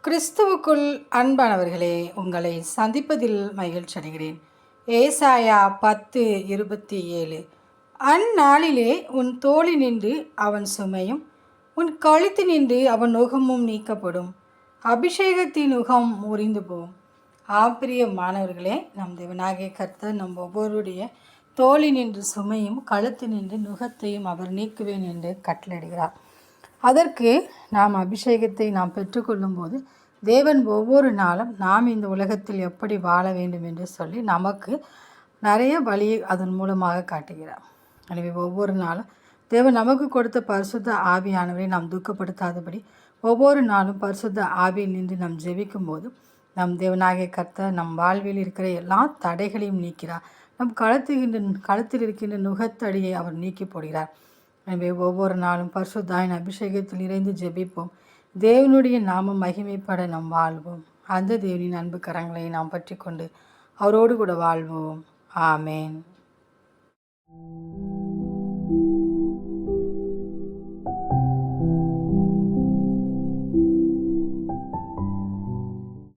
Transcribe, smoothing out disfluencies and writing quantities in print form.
கிறிஸ்துவுக்குள் அன்பானவர்களே, உங்களை சந்திப்பதில் மகிழ்ச்சி அடைகிறேன். ஏசாயா 10:27. அந்நாளிலே உன் தோளினின்று அவன் சுமையும் உன் கழுத்தினின்று அவன் நுகமும் நீக்கப்படும், அபிஷேகத்தின் நுகம் முறிந்து போகும். மாணவர்களே, நம் தேவனாகிய கர்த்தர் நம் ஒவ்வொருடைய தோளினின்று சுமையும் கழுத்தினின்று நுகத்தையும் அவர் நீக்குவேன் என்று கட்டளையிடுகிறார். அதற்கு நாம் அபிஷேகத்தை நாம் பெற்றுக்கொள்ளும் போது தேவன் ஒவ்வொரு நாளும் நாம் இந்த உலகத்தில் எப்படி வாழ வேண்டும் என்று சொல்லி நமக்கு நிறைய வழியை அதன் மூலமாக காட்டுகிறார். எனவே ஒவ்வொரு நாளும் தேவன் நமக்கு கொடுத்த பரிசுத்த ஆவியானவரை நாம் துக்கப்படுத்தாதபடி ஒவ்வொரு நாளும் பரிசுத்த ஆவியில் நின்று நாம் ஜெபிக்கும் போது நம் தேவனாகிய கர்த்தர் நம் வாழ்வில் இருக்கிற எல்லா தடைகளையும் நீக்கிறார். நம் கழுத்தில் இருக்கின்ற நுகத்தடியை அவர் நீக்கி போடுகிறார். எனவே ஒவ்வொரு நாளும் பரிசுத்தாயின் அபிஷேகத்தில் இறைந்து ஜெபிப்போம். தேவனுடைய நாமம் மகிமைப்பட நாம் வாழ்வோம். அந்த தேவனின் அன்பு கரங்களை நாம் பற்றி கொண்டு அவரோடு கூட வாழ்வோம். ஆமேன்.